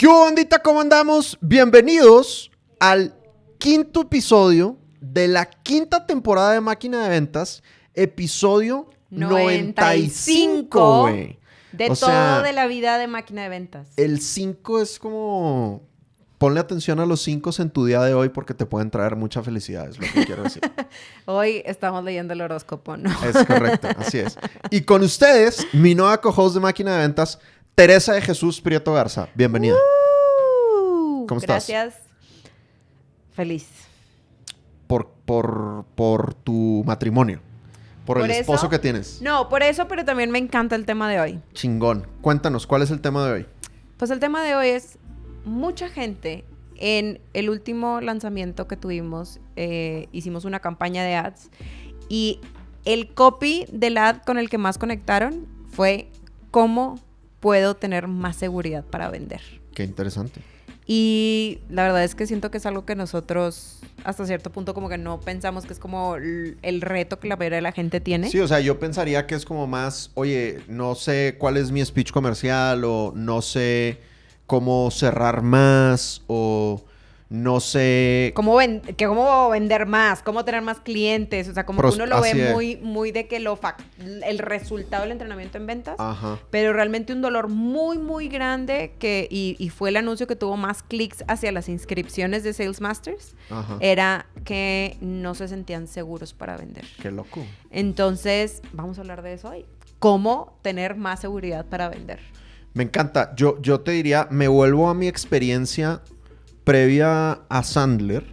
¿Qué hubo, bandita? ¿Cómo andamos? Bienvenidos al quinto episodio de la quinta temporada de Máquina de Ventas, episodio 95, güey. De todo de la vida de Máquina de Ventas. El 5 es como... Ponle atención a los 5 en tu día de hoy porque te pueden traer mucha felicidad, es lo que quiero decir. Hoy estamos leyendo el horóscopo, ¿no? Es correcto, así es. Y con ustedes, mi nueva co-host de Máquina de Ventas, Teresa de Jesús Prieto Garza. Bienvenida. ¿Cómo estás? Gracias. Feliz. Por tu matrimonio. Por el esposo que tienes. No, por eso, pero también me encanta el tema de hoy. Chingón. Cuéntanos, ¿cuál es el tema de hoy? Pues el tema de hoy es mucha gente. En el último lanzamiento que tuvimos, hicimos una campaña de ads y el copy del ad con el que más conectaron fue ¿cómo puedo tener más seguridad para vender? Qué interesante. Y la verdad es que siento que es algo que nosotros hasta cierto punto como que no pensamos que es como el reto que la mayoría de la gente tiene. Sí, o sea, yo pensaría que es como más, oye, no sé cuál es mi speech comercial o no sé cómo cerrar más o no sé... ¿Cómo vender más? ¿Cómo tener más clientes? O sea, como que uno lo ve muy de que el resultado del entrenamiento en ventas. Ajá. Pero realmente un dolor muy, muy grande y fue el anuncio que tuvo más clics hacia las inscripciones de Sales Masters. Ajá. Era que no se sentían seguros para vender. Qué loco. Entonces, vamos a hablar de eso hoy. ¿Cómo tener más seguridad para vender? Me encanta. Yo te diría, me vuelvo a mi experiencia previa a Sandler,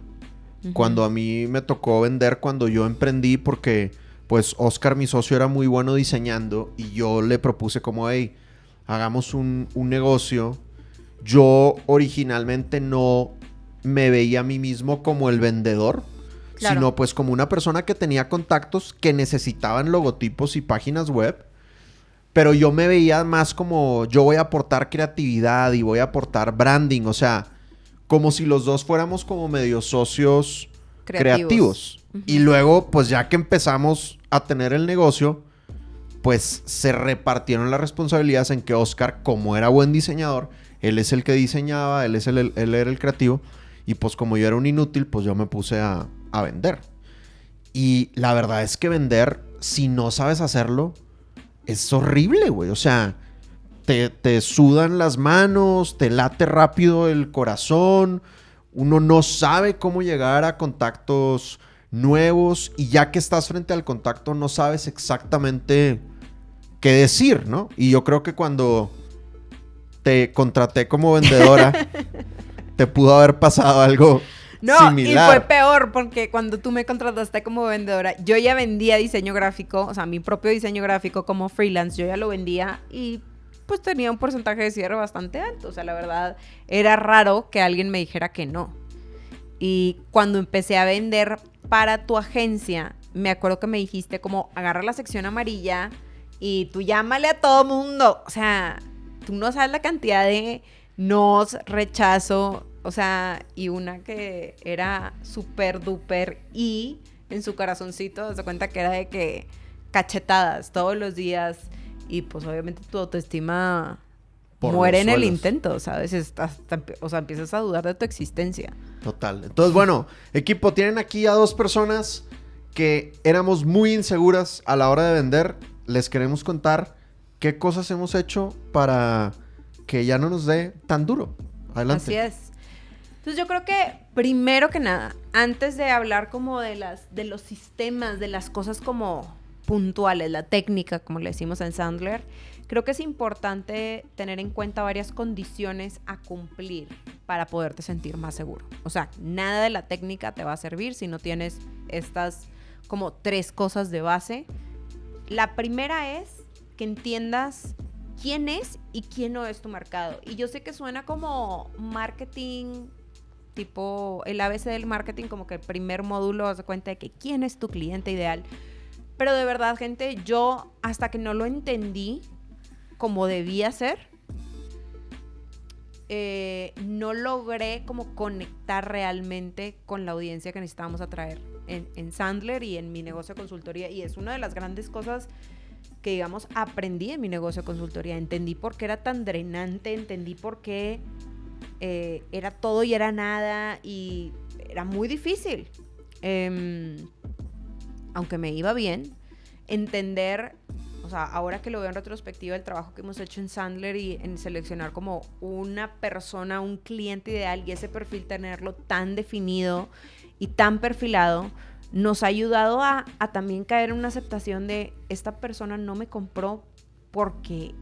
cuando a mí me tocó vender, cuando yo emprendí, porque pues Oscar, mi socio, era muy bueno diseñando y yo le propuse como, hey, hagamos un negocio. Yo originalmente no me veía a mí mismo como el vendedor, claro, sino pues como una persona que tenía contactos que necesitaban logotipos y páginas web. Pero yo me veía más como yo voy a aportar creatividad y voy a aportar branding, o sea, como si los dos fuéramos como medio socios creativos. Y luego, pues ya que empezamos a tener el negocio, pues se repartieron las responsabilidades en que Oscar, como era buen diseñador, él es el que diseñaba, él era el creativo, y pues como yo era un inútil, pues yo me puse a vender. Y la verdad es que vender, si no sabes hacerlo, es horrible, güey. O sea, te sudan las manos, te late rápido el corazón, uno no sabe cómo llegar a contactos nuevos y ya que estás frente al contacto no sabes exactamente qué decir, ¿no? Y yo creo que cuando te contraté como vendedora, te pudo haber pasado algo similar. Y fue peor porque cuando tú me contrataste como vendedora, yo ya vendía diseño gráfico, o sea, mi propio diseño gráfico como freelance, yo ya lo vendía y pues tenía un porcentaje de cierre bastante alto. O sea, la verdad, era raro que alguien me dijera que no. Y cuando empecé a vender para tu agencia, me acuerdo que me dijiste como, agarra la sección amarilla y tú llámale a todo mundo. O sea, tú no sabes la cantidad de nos, rechazo, o sea, y una que era súper duper y en su corazoncito se cuenta que era de que cachetadas todos los días. Y pues obviamente tu autoestima muere en el intento, ¿sabes? O sea, empiezas a dudar de tu existencia. Total. Entonces, bueno, equipo, tienen aquí a dos personas que éramos muy inseguras a la hora de vender. Les queremos contar qué cosas hemos hecho para que ya no nos dé tan duro. Adelante. Así es. Entonces yo creo que primero que nada, antes de hablar como de los sistemas, de las cosas como puntuales, la técnica, como le decimos en Sandler, creo que es importante tener en cuenta varias condiciones a cumplir para poderte sentir más seguro. O sea, nada de la técnica te va a servir si no tienes estas como 3 cosas de base. La primera es que entiendas quién es y quién no es tu mercado. Y yo sé que suena como marketing, tipo el ABC del marketing, como que el primer módulo das cuenta de que quién es tu cliente ideal. Pero de verdad, gente, yo hasta que no lo entendí como debía ser, no logré como conectar realmente con la audiencia que necesitábamos atraer en Sandler y en mi negocio de consultoría. Y es una de las grandes cosas que, digamos, aprendí en mi negocio de consultoría. Entendí por qué era tan drenante, entendí por qué era todo y era nada y era muy difícil. Aunque me iba bien, entender, o sea, ahora que lo veo en retrospectiva, el trabajo que hemos hecho en Sandler y en seleccionar como una persona, un cliente ideal y ese perfil tenerlo tan definido y tan perfilado, nos ha ayudado a también caer en una aceptación de esta persona no me compró porque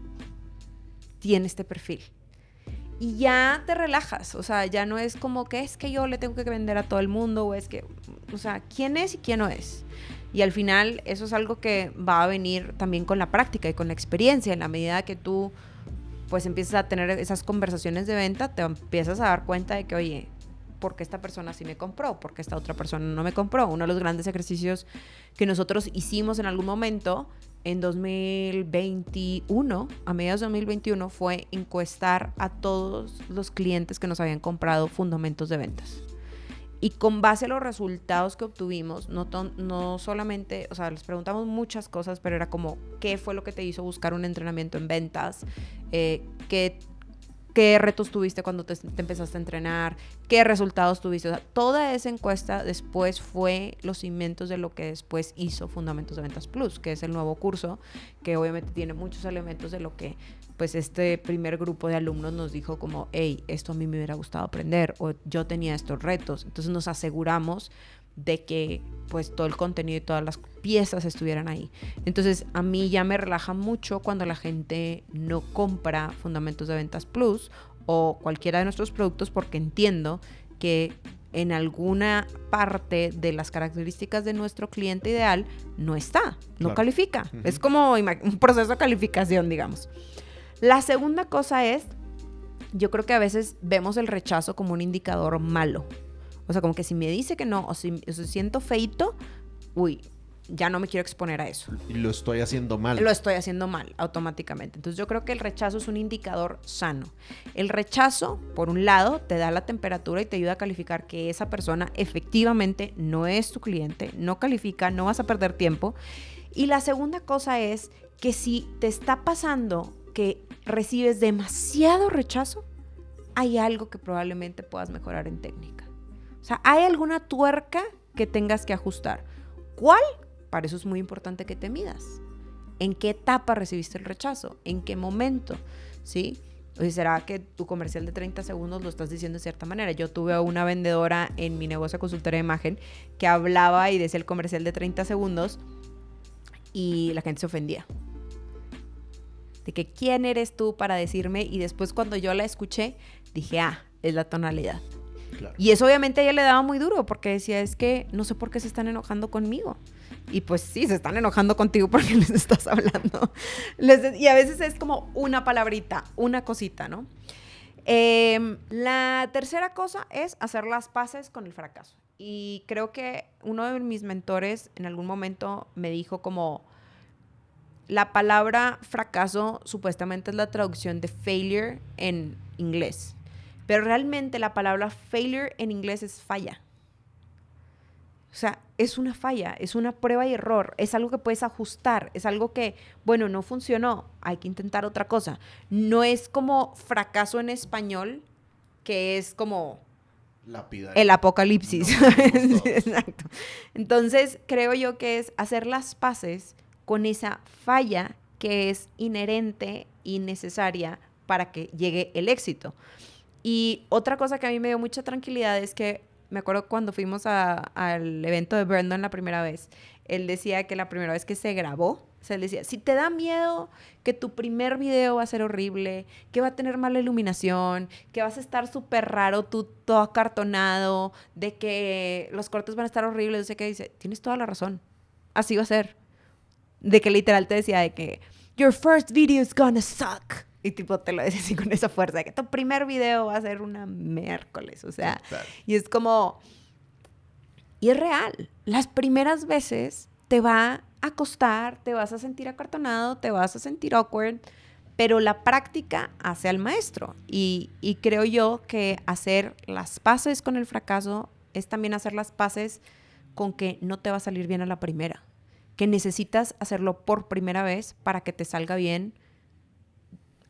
tiene este perfil. Y ya te relajas, o sea, ya no es como que es que yo le tengo que vender a todo el mundo o es que, o sea, quién es y quién no es. Y al final eso es algo que va a venir también con la práctica y con la experiencia. En la medida que tú pues empiezas a tener esas conversaciones de venta, te empiezas a dar cuenta de que, oye, ¿por qué esta persona sí me compró? ¿Por qué esta otra persona no me compró? Uno de los grandes ejercicios que nosotros hicimos en algún momento en 2021, a mediados de 2021, fue encuestar a todos los clientes que nos habían comprado fundamentos de ventas. Y con base a los resultados que obtuvimos, no solamente, o sea, les preguntamos muchas cosas, pero era como, ¿qué fue lo que te hizo buscar un entrenamiento en ventas? ¿Qué retos tuviste cuando te empezaste a entrenar? ¿Qué resultados tuviste? O sea, toda esa encuesta después fue los cimientos de lo que después hizo Fundamentos de Ventas Plus, que es el nuevo curso, que obviamente tiene muchos elementos de lo que pues este primer grupo de alumnos nos dijo como, hey, esto a mí me hubiera gustado aprender, o yo tenía estos retos. Entonces nos aseguramos de que pues todo el contenido y todas las piezas estuvieran ahí. Entonces a mí ya me relaja mucho cuando la gente no compra Fundamentos de Ventas Plus o cualquiera de nuestros productos, porque entiendo que en alguna parte de las características de nuestro cliente ideal no está, no Claro. califica. Es como un proceso de calificación, digamos. La segunda cosa es, yo creo que a veces vemos el rechazo como un indicador malo. O sea, como que si me dice que no, o si siento feito, uy, ya no me quiero exponer a eso. Y lo estoy haciendo mal. Lo estoy haciendo mal, automáticamente. Entonces yo creo que el rechazo es un indicador sano. El rechazo, por un lado, te da la temperatura y te ayuda a calificar que esa persona efectivamente no es tu cliente, no califica, no vas a perder tiempo. Y la segunda cosa es que si te está pasando que recibes demasiado rechazo, hay algo que probablemente puedas mejorar en técnica. O sea, hay alguna tuerca que tengas que ajustar. ¿Cuál? Para eso es muy importante que te midas. ¿En qué etapa recibiste el rechazo? ¿En qué momento? ¿Sí? O sea, ¿será que tu comercial de 30 segundos lo estás diciendo de cierta manera? Yo tuve a una vendedora en mi negocio de consultoría de imagen que hablaba y decía el comercial de 30 segundos y la gente se ofendía. De que ¿quién eres tú para decirme? Y después cuando yo la escuché, dije, es la tonalidad. Claro. Y eso obviamente a ella le daba muy duro porque decía, es que no sé por qué se están enojando conmigo. Y pues sí, se están enojando contigo porque les estás hablando. Y a veces es como una palabrita, una cosita, ¿no? La tercera cosa es hacer las paces con el fracaso. Y creo que uno de mis mentores en algún momento me dijo como, la palabra fracaso supuestamente es la traducción de failure en inglés. Pero realmente la palabra failure en inglés es falla. O sea, es una falla, es una prueba y error, es algo que puedes ajustar, es algo que, bueno, no funcionó, hay que intentar otra cosa. No es como fracaso en español, que es como lapidario. El apocalipsis. No, exacto. Entonces, creo yo que es hacer las paces con esa falla que es inherente y necesaria para que llegue el éxito. Y otra cosa que a mí me dio mucha tranquilidad es que me acuerdo cuando fuimos al evento de Brandon la primera vez, él decía que la primera vez que se grabó, o sea, él decía, si te da miedo que tu primer video va a ser horrible, que va a tener mala iluminación, que vas a estar súper raro, tú todo acartonado, de que los cortes van a estar horribles, no sé qué, dice, tienes toda la razón, así va a ser. De que literal te decía de que your first video is gonna suck. Y tipo te lo decía así con esa fuerza, de que tu primer video va a ser una miércoles, o sea. Claro. Y es como... Y es real. Las primeras veces te va a costar, te vas a sentir acartonado, te vas a sentir awkward, pero la práctica hace al maestro. Y creo yo que hacer las paces con el fracaso es también hacer las paces con que no te va a salir bien a la primera. Que necesitas hacerlo por primera vez para que te salga bien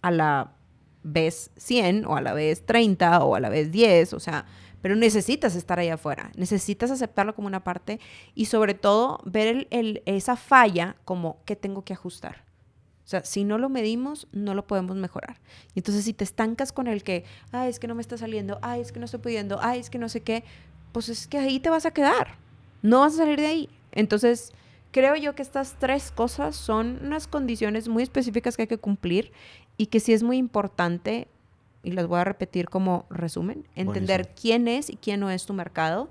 a la vez 100 o a la vez 30 o a la vez 10, o sea, pero necesitas estar ahí afuera, necesitas aceptarlo como una parte y sobre todo ver esa falla como qué tengo que ajustar. O sea, si no lo medimos, no lo podemos mejorar. Y entonces si te estancas con el que, ay, es que no me está saliendo, ay, es que no estoy pudiendo, ay, es que no sé qué, pues es que ahí te vas a quedar, no vas a salir de ahí. Entonces, creo yo que estas 3 cosas son unas condiciones muy específicas que hay que cumplir y que sí es muy importante, y las voy a repetir como resumen, entender Buenísimo. quién es y quién no es tu mercado,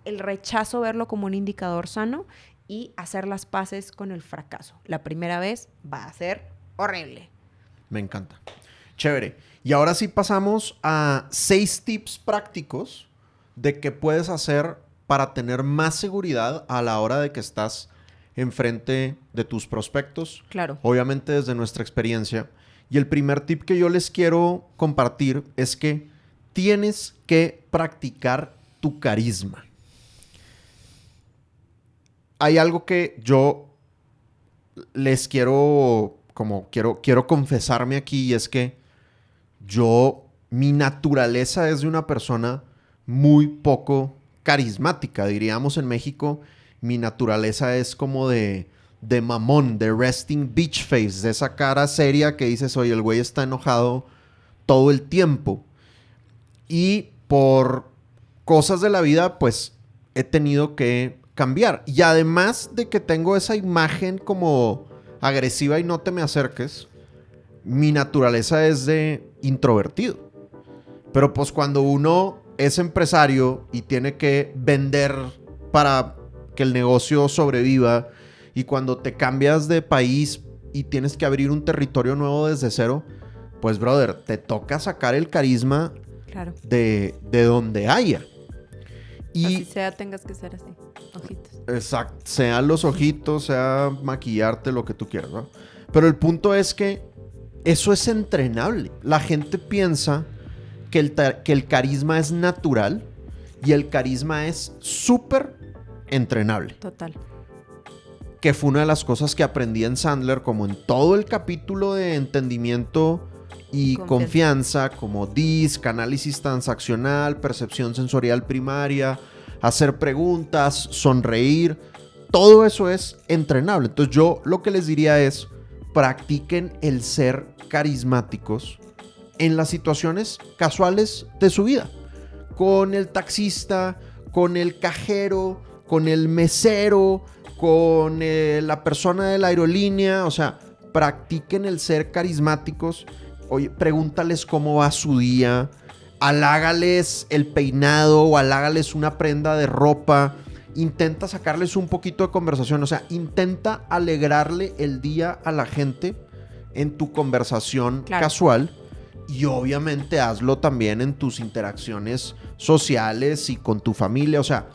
el rechazo verlo como un indicador sano y hacer las paces con el fracaso. La primera vez va a ser horrible. Me encanta. Chévere. Y ahora sí pasamos a 6 tips prácticos de qué puedes hacer para tener más seguridad a la hora de que estás enfrente de tus prospectos. Claro. Obviamente desde nuestra experiencia. Y el primer tip que yo les quiero compartir es que tienes que practicar tu carisma. Hay algo que yo les quiero confesarme aquí y es que mi naturaleza es de una persona muy poco carismática. Diríamos en México, mi naturaleza es como de mamón, de resting bitch face, de esa cara seria que dices, oye, el güey está enojado todo el tiempo. Y por cosas de la vida, pues he tenido que cambiar. Y además de que tengo esa imagen como agresiva y no te me acerques, mi naturaleza es de introvertido. Pero pues cuando uno es empresario y tiene que vender para que el negocio sobreviva, y cuando te cambias de país y tienes que abrir un territorio nuevo desde cero, pues brother, te toca sacar el carisma Claro. de donde haya. Y Así sea, tengas que ser así. Ojitos. exacto, sean los ojitos, sea maquillarte, lo que tú quieras, ¿no? Pero el punto es que eso es entrenable. La gente piensa que el carisma es natural y el carisma es súper entrenable. Total. Que fue una de las cosas que aprendí en Sandler, como en todo el capítulo de entendimiento y confianza, como DISC, análisis transaccional, percepción sensorial primaria, hacer preguntas, sonreír. Todo eso es entrenable. Entonces yo lo que les diría es, practiquen el ser carismáticos en las situaciones casuales de su vida. Con el taxista, con el cajero, con el mesero, con la persona de la aerolínea. O sea, practiquen el ser carismáticos. Oye, pregúntales cómo va su día. Halágales el peinado o halágales una prenda de ropa. Intenta sacarles un poquito de conversación. O sea, intenta alegrarle el día a la gente en tu conversación casual. Y obviamente hazlo también en tus interacciones sociales y con tu familia. O sea,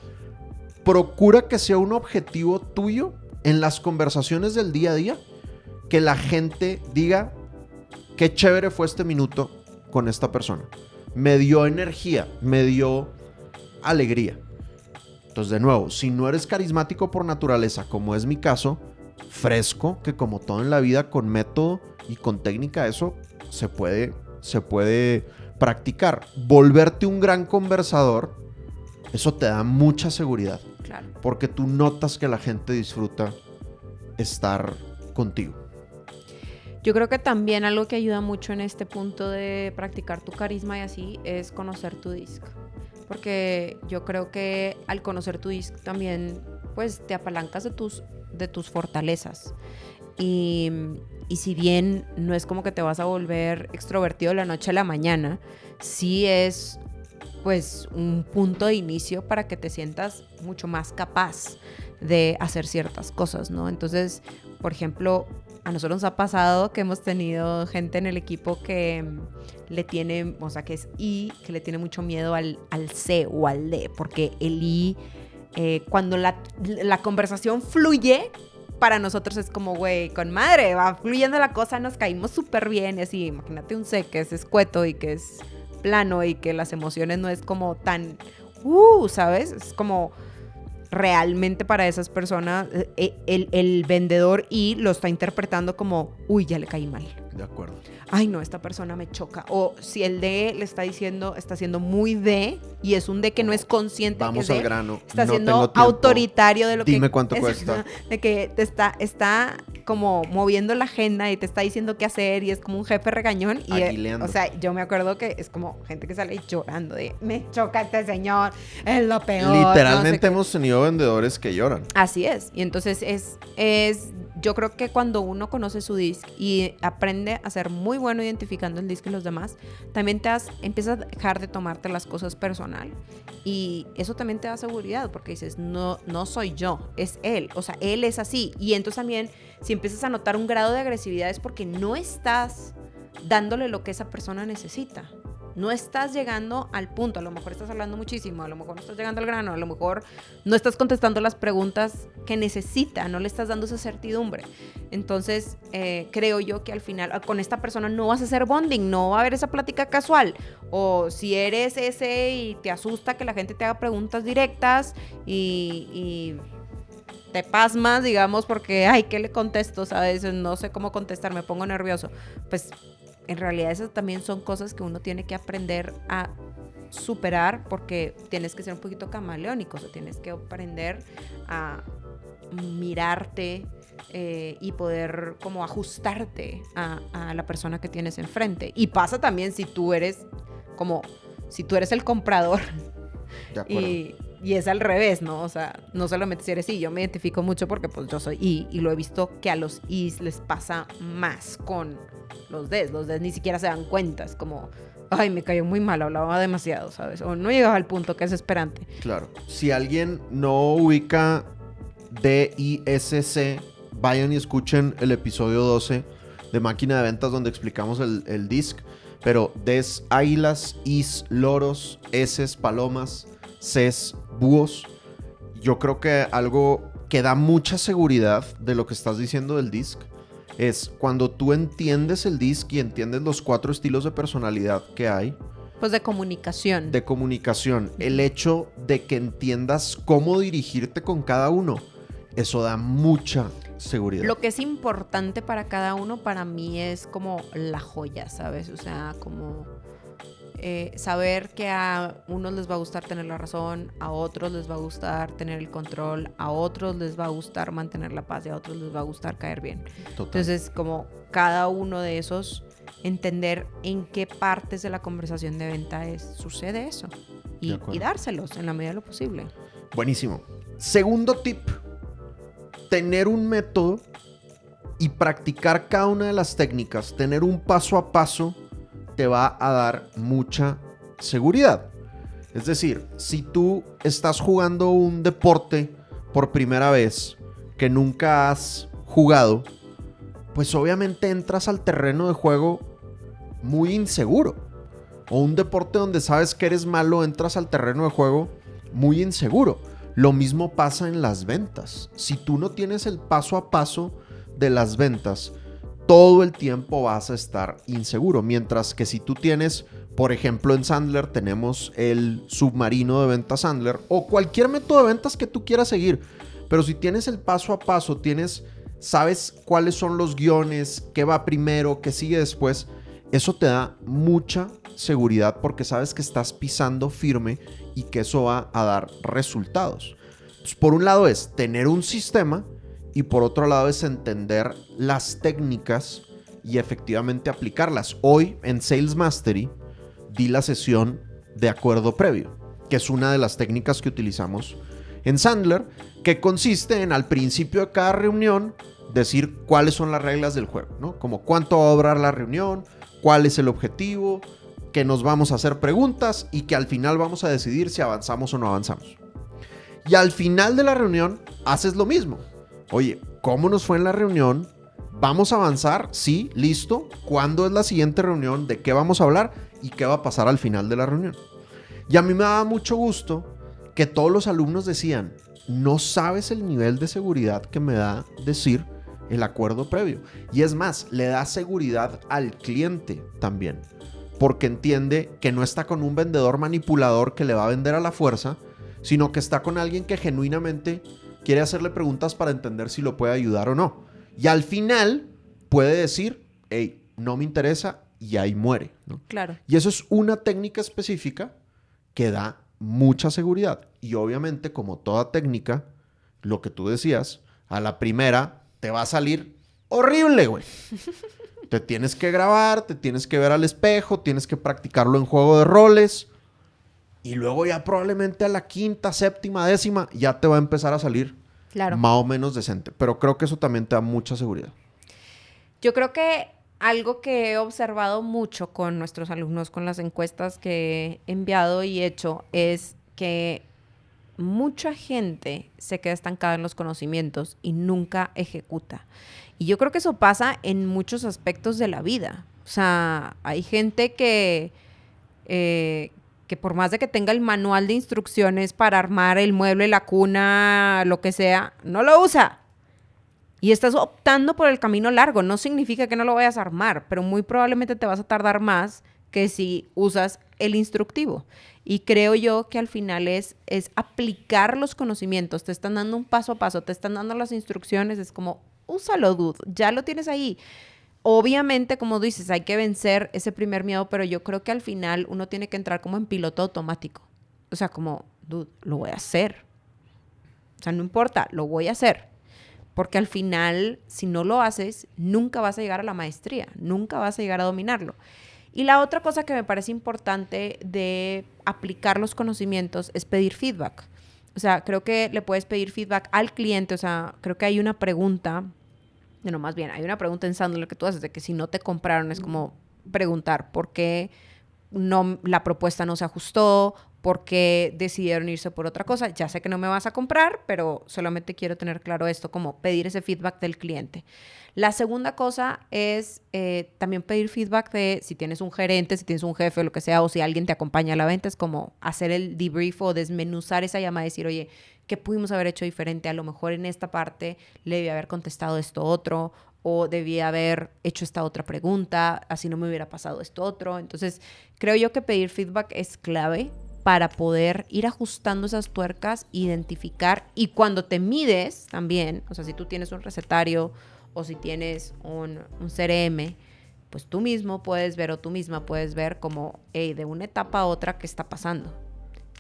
procura que sea un objetivo tuyo en las conversaciones del día a día, que la gente diga, qué chévere fue este minuto con esta persona. Me dio energía, me dio alegría. Entonces, de nuevo, si no eres carismático por naturaleza, como es mi caso, fresco, que como todo en la vida, con método y con técnica, eso se puede practicar. Volverte un gran conversador, eso te da mucha seguridad. Claro. Porque tú notas que la gente disfruta estar contigo. Yo creo que también algo que ayuda mucho en este punto de practicar tu carisma y así es conocer tu DISC. Porque yo creo que al conocer tu DISC también pues te apalancas de tus fortalezas. Y si bien no es como que te vas a volver extrovertido de la noche a la mañana, sí es pues un punto de inicio para que te sientas mucho más capaz de hacer ciertas cosas, ¿no? Entonces, por ejemplo, a nosotros nos ha pasado que hemos tenido gente en el equipo que le tiene, o sea, que es I, que le tiene mucho miedo al C o al D, porque el I, cuando la conversación fluye, para nosotros es como, güey, con madre, va fluyendo la cosa, nos caímos súper bien, y así, imagínate un C que es escueto y que es plano y que las emociones no es como tan, ¿sabes? Es como realmente para esas personas el vendedor lo está interpretando como, uy, ya le caí mal. De acuerdo. Ay, no, esta persona me choca. O si el D le está diciendo, está siendo muy D y es un D que no es consciente. Vamos que al grano. Está no siendo tengo tiempo. autoritario de lo que... Dime cuánto cuesta. De que te está como moviendo la agenda y te está diciendo qué hacer y es como un jefe regañón. Y Aguileando. o sea, yo me acuerdo que es como gente que sale llorando de, me choca este señor, es lo peor. Literalmente no sé hemos tenido vendedores que lloran. Así es. Y entonces yo creo que cuando uno conoce su disc y aprende a ser muy bueno identificando el disc y los demás, también empiezas a dejar de tomarte las cosas personal y eso también te da seguridad porque dices, no soy yo, es él, o sea, él es así. Y entonces también si empiezas a notar un grado de agresividad es porque no estás dándole lo que esa persona necesita. No estás llegando al punto, a lo mejor estás hablando muchísimo, a lo mejor no estás llegando al grano, a lo mejor no estás contestando las preguntas que necesita, no le estás dando esa certidumbre. Entonces, creo yo que al final con esta persona no vas a hacer bonding, no va a haber esa plática casual. O si eres ese y te asusta que la gente te haga preguntas directas y te pasmas, digamos, porque, ay, ¿qué le contesto? ¿Sabes? No sé cómo contestar, me pongo nervioso. Pues en realidad esas también son cosas que uno tiene que aprender a superar porque tienes que ser un poquito camaleónico, o sea, tienes que aprender a mirarte y poder como ajustarte a la persona que tienes enfrente. Y pasa también si tú eres el comprador. De acuerdo. Y es al revés, ¿no? O sea, no solamente si eres I, yo me identifico mucho porque pues yo soy I y lo he visto que a los Is les pasa más con los Ds. Los Ds ni siquiera se dan cuenta, es como, ay, me cayó muy mal, hablaba demasiado, ¿sabes? O no llegaba al punto que es esperante. Claro. Si alguien no ubica DISC, vayan y escuchen el episodio 12 de Máquina de Ventas donde explicamos el DISC. Pero Ds, águilas, Is, loros, Ss, palomas, Cs, búhos. Yo creo que algo que da mucha seguridad de lo que estás diciendo del DISC es cuando tú entiendes el DISC y entiendes los 4 estilos de personalidad que hay. Pues de comunicación. De comunicación. El hecho de que entiendas cómo dirigirte con cada uno, eso da mucha seguridad. Lo que es importante para cada uno, para mí es como la joya, ¿sabes? O sea, como saber que a unos les va a gustar tener la razón, a otros les va a gustar tener el control, a otros les va a gustar mantener la paz y a otros les va a gustar caer bien. Total. Entonces, como cada uno de esos, entender en qué partes de la conversación de venta sucede eso y dárselos en la medida de lo posible. Buenísimo. Segundo tip. Tener un método y practicar cada una de las técnicas, tener un paso a paso, te va a dar mucha seguridad. Es decir, si tú estás jugando un deporte por primera vez que nunca has jugado, pues obviamente entras al terreno de juego muy inseguro. O un deporte donde sabes que eres malo, entras al terreno de juego muy inseguro. Lo mismo pasa en las ventas. Si tú no tienes el paso a paso de las ventas, todo el tiempo vas a estar inseguro. Mientras que si tú tienes, por ejemplo, en Sandler tenemos el submarino de ventas Sandler o cualquier método de ventas que tú quieras seguir. Pero si tienes el paso a paso, sabes cuáles son los guiones, qué va primero, qué sigue después, eso te da mucha seguridad porque sabes que estás pisando firme y que eso va a dar resultados. Entonces, por un lado es tener un sistema y por otro lado es entender las técnicas y efectivamente aplicarlas. Hoy en Sales Mastery di la sesión de acuerdo previo, que es una de las técnicas que utilizamos en Sandler, que consiste en al principio de cada reunión decir cuáles son las reglas del juego, ¿no? Como cuánto va a durar la reunión, cuál es el objetivo, que nos vamos a hacer preguntas y que al final vamos a decidir si avanzamos o no avanzamos. Y al final de la reunión haces lo mismo. Oye, ¿cómo nos fue en la reunión? ¿Vamos a avanzar? Sí, listo. ¿Cuándo es la siguiente reunión? ¿De qué vamos a hablar? ¿Y qué va a pasar al final de la reunión? Y a mí me daba mucho gusto que todos los alumnos decían, no sabes el nivel de seguridad que me da decir el acuerdo previo. Y es más, le da seguridad al cliente también. Porque entiende que no está con un vendedor manipulador que le va a vender a la fuerza, sino que está con alguien que genuinamente quiere hacerle preguntas para entender si lo puede ayudar o no. Y al final puede decir, hey, no me interesa, y ahí muere, ¿no? Claro. Y eso es una técnica específica que da mucha seguridad. Y obviamente, como toda técnica, lo que tú decías, a la primera te va a salir horrible, güey. Te tienes que grabar, te tienes que ver al espejo, tienes que practicarlo en juego de roles. Y luego ya probablemente a la quinta, séptima, décima, ya te va a empezar a salir más o menos decente. Pero creo que eso también te da mucha seguridad. Yo creo que algo que he observado mucho con nuestros alumnos, con las encuestas que he enviado y hecho, es que mucha gente se queda estancada en los conocimientos y nunca ejecuta. Y yo creo que eso pasa en muchos aspectos de la vida. O sea, hay gente que por más de que tenga el manual de instrucciones para armar el mueble, la cuna, lo que sea, no lo usa. Y estás optando por el camino largo. No significa que no lo vayas a armar, pero muy probablemente te vas a tardar más que si usas el instructivo. Y creo yo que al final es aplicar los conocimientos. Te están dando un paso a paso, te están dando las instrucciones. Es como, úsalo, dude. Ya lo tienes ahí. Obviamente, como dices, hay que vencer ese primer miedo, pero yo creo que al final uno tiene que entrar como en piloto automático. O sea, como, dude, lo voy a hacer. O sea, no importa, lo voy a hacer. Porque al final, si no lo haces, nunca vas a llegar a la maestría, nunca vas a llegar a dominarlo. Y la otra cosa que me parece importante de aplicar los conocimientos es pedir feedback. O sea, creo que le puedes pedir feedback al cliente. O sea, creo que hay una pregunta, no, más bien, hay una pregunta en Sandler que tú haces de que si no te compraron es como preguntar por qué la propuesta no se ajustó, por qué decidieron irse por otra cosa. Ya sé que no me vas a comprar, pero solamente quiero tener claro esto, como pedir ese feedback del cliente. La segunda cosa es también pedir feedback de si tienes un gerente, si tienes un jefe o lo que sea, o si alguien te acompaña a la venta, es como hacer el debrief o desmenuzar esa llamada y decir, oye, ¿qué pudimos haber hecho diferente? A lo mejor en esta parte le debí haber contestado esto otro, o debía haber hecho esta otra pregunta, así no me hubiera pasado esto otro. Entonces, creo yo que pedir feedback es clave para poder ir ajustando esas tuercas, identificar, y cuando te mides también, o sea, si tú tienes un recetario o si tienes un CRM, pues tú mismo puedes ver o tú misma puedes ver como, hey, de una etapa a otra, ¿qué está pasando?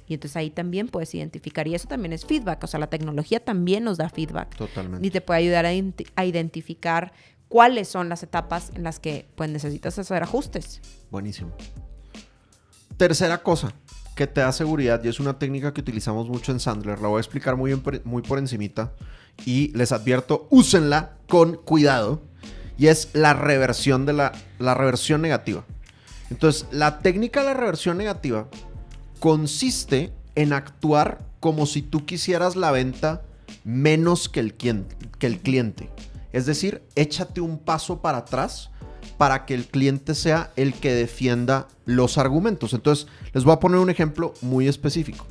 Y entonces ahí también puedes identificar, y eso también es feedback, o sea, la tecnología también nos da feedback. Totalmente. Y te puede ayudar a identificar cuáles son las etapas en las que pues necesitas hacer ajustes. Buenísimo. Tercera cosa que te da seguridad, y es una técnica que utilizamos mucho en Sandler, la voy a explicar muy por encimita, y les advierto, úsenla con cuidado, y es la reversión de la reversión negativa. Entonces, la técnica de la reversión negativa consiste en actuar como si tú quisieras la venta menos que el cliente. Es decir, échate un paso para atrás para que el cliente sea el que defienda los argumentos. Entonces, les voy a poner un ejemplo muy específico.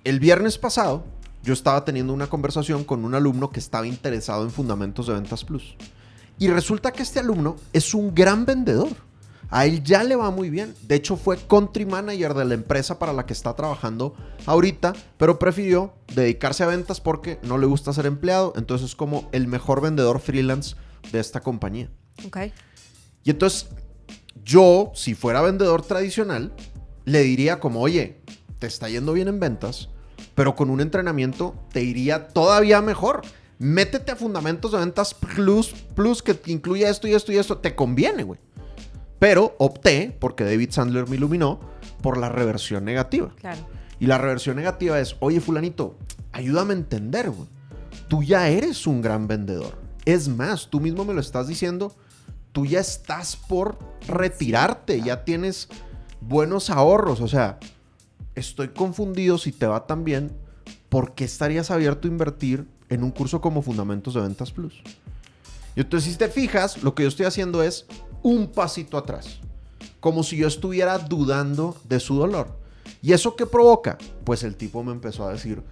El viernes pasado, yo estaba teniendo una conversación con un alumno que estaba interesado en Fundamentos de Ventas Plus. Y resulta que este alumno es un gran vendedor. A él ya le va muy bien. De hecho, fue country manager de la empresa para la que está trabajando ahorita, pero prefirió dedicarse a ventas porque no le gusta ser empleado. Entonces es como el mejor vendedor freelance de esta compañía. Okay. Y entonces yo, si fuera vendedor tradicional, le diría como, oye, te está yendo bien en ventas, pero con un entrenamiento te iría todavía mejor. Métete a Fundamentos de Ventas Plus que te incluya esto y esto y esto. Te conviene, güey. Pero opté, porque David Sandler me iluminó, por la reversión negativa. Claro. Y la reversión negativa es, oye, fulanito, ayúdame a entender, güey. Tú ya eres un gran vendedor. Es más, tú mismo me lo estás diciendo, tú ya estás por retirarte, ya tienes buenos ahorros. O sea, estoy confundido si te va tan bien, ¿por qué estarías abierto a invertir en un curso como Fundamentos de Ventas Plus? Y entonces, si te fijas, lo que yo estoy haciendo es un pasito atrás, como si yo estuviera dudando de su dolor. ¿Y eso qué provoca? Pues el tipo me empezó a decir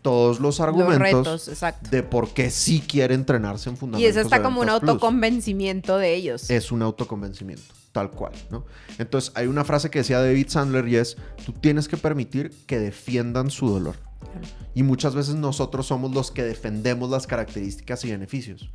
todos los argumentos de por qué sí quiere entrenarse en Fundamentos de Ventas Plus. Y eso está como un autoconvencimiento de ellos. Es un autoconvencimiento, tal cual, ¿no? Entonces, hay una frase que decía David Sandler y es, tú tienes que permitir que defiendan su dolor. Claro. Y muchas veces nosotros somos los que defendemos las características y beneficios.